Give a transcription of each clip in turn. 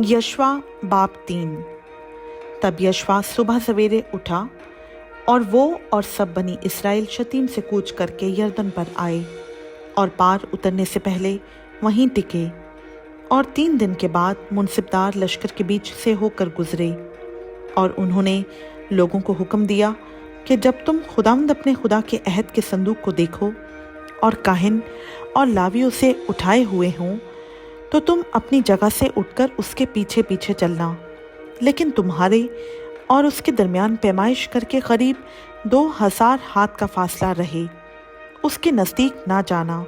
यशवा बाब 3। तब यशवा सुबह सवेरे उठा और वो और सब बनी इस्राएल शतीम से कूच करके यरदन पर आए और पार उतरने से पहले वहीं टिके। और 3 दिन के बाद मुनसिबदार लश्कर के बीच से होकर गुजरे। और उन्होंने लोगों को हुक्म दिया कि जब तुम खुदावंद अपने खुदा के अहद के संदूक को देखो और काहिन और लावियों से उठाए हुए हों, तो तुम अपनी जगह से उठकर उसके पीछे पीछे चलना, लेकिन तुम्हारे और उसके दरमियान पैमाइश करके करीब 2000 हाथ का फासला रहे, उसके नज़दीक ना जाना,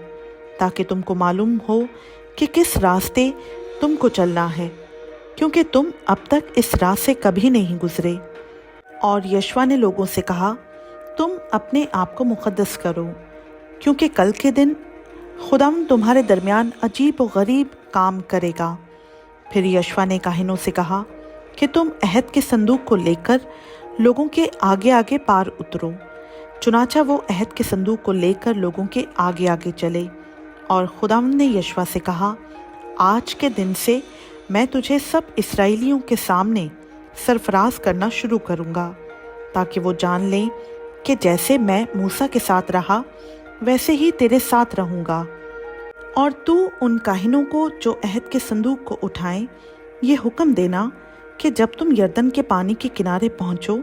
ताकि तुमको मालूम हो कि किस रास्ते तुमको चलना है, क्योंकि तुम अब तक इस राह से कभी नहीं गुजरे। और यशवा ने लोगों से कहा, तुम अपने आप को मुक़द्दस करो, क्योंकि कल के दिन खुदावंद तुम्हारे दरमियान अजीब व गरीब काम करेगा। फिर यशवा ने काहिनों से कहा कि तुम अहद के संदूक को लेकर लोगों के आगे आगे पार उतरो। चुनाचा वो अहद के संदूक को लेकर लोगों के आगे आगे चले। और खुदावंद ने यशवा से कहा, आज के दिन से मैं तुझे सब इस्राएलियों के सामने सरफराज करना शुरू करूँगा, ताकि वो जान लें कि जैसे मैं मूसा के साथ रहा वैसे ही तेरे साथ रहूँगा। और तू उन काहिनों को जो अहद के संदूक को उठाएं, ये हुक्म देना कि जब तुम यरदन के पानी के किनारे पहुँचो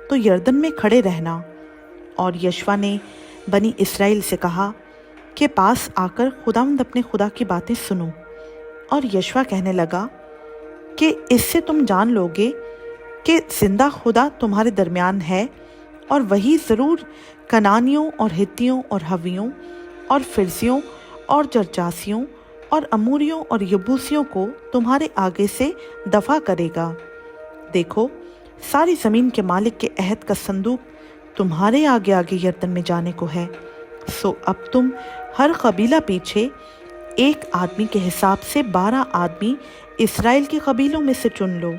तो यरदन में खड़े रहना। और यशवा ने बनी इस्राएल से कहा कि पास आकर खुदावंद अपने खुदा की बातें सुनो। और यशवा कहने लगा कि इससे तुम जान लोगे कि जिंदा खुदा तुम्हारे दरमियान है, और वही ज़रूर कनानियों और हित्तियों और हवियों और फिरसियों और जरजासियों और अमूरियों और यबूसियों को तुम्हारे आगे से दफ़ा करेगा। देखो, सारी ज़मीन के मालिक के अहद का संदूक तुम्हारे आगे आगे यरदन में जाने को है। सो अब तुम हर कबीला पीछे एक आदमी के हिसाब से 12 आदमी इस्राएल के कबीलों में से चुन लो।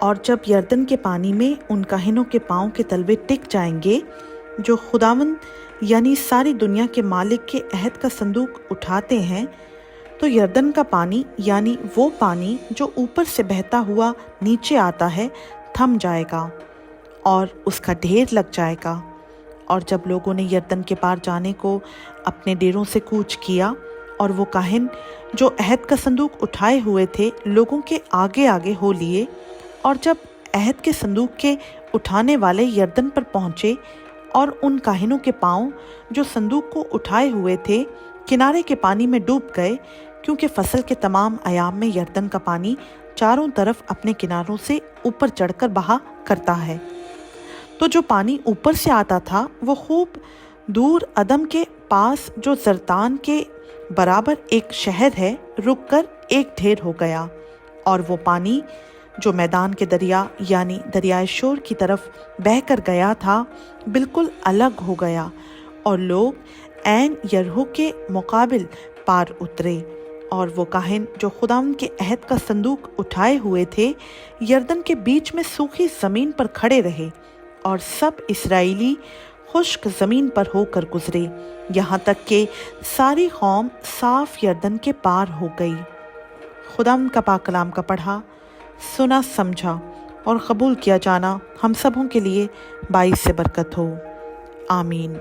और जब यरदन के पानी में उन काहिनों के पाँव के तलवे टिक जाएंगे जो खुदावंद यानी सारी दुनिया के मालिक के अहद का संदूक उठाते हैं, तो यरदन का पानी यानी वो पानी जो ऊपर से बहता हुआ नीचे आता है थम जाएगा और उसका ढेर लग जाएगा। और जब लोगों ने यरदन के पार जाने को अपने डेरों से कूच किया और वो काहिन जो अहद का संदूक उठाए हुए थे लोगों के आगे आगे हो लिए, और जब अहद के संदूक के उठाने वाले यरदन पर पहुँचे और उन काहिनों के पाँव जो संदूक को उठाए हुए थे किनारे के पानी में डूब गए, क्योंकि फसल के तमाम अयाम में यरदन का पानी चारों तरफ अपने किनारों से ऊपर चढ़कर बहा करता है, तो जो पानी ऊपर से आता था वो खूब दूर अदम के पास जो जरतान के बराबर एक शहर है रुककर एक ढेर हो गया। और वो पानी जो मैदान के दरिया यानी दरियाए शोर की तरफ बहकर गया था बिल्कुल अलग हो गया, और लोग ऐन यरहो के मुकाबिल पार उतरे। और वो काहिन जो खुदावंद के अहद का संदूक उठाए हुए थे यरदन के बीच में सूखी ज़मीन पर खड़े रहे, और सब इस्राएली खुश्क ज़मीन पर होकर गुजरे, यहाँ तक कि सारी कौम साफ यरदन के पार हो गई। खुदावंद का पाक कलाम का पढ़ा, सुना, समझा और कबूल किया जाना हम सबों के लिए बाइस से बरकत हो। आमीन।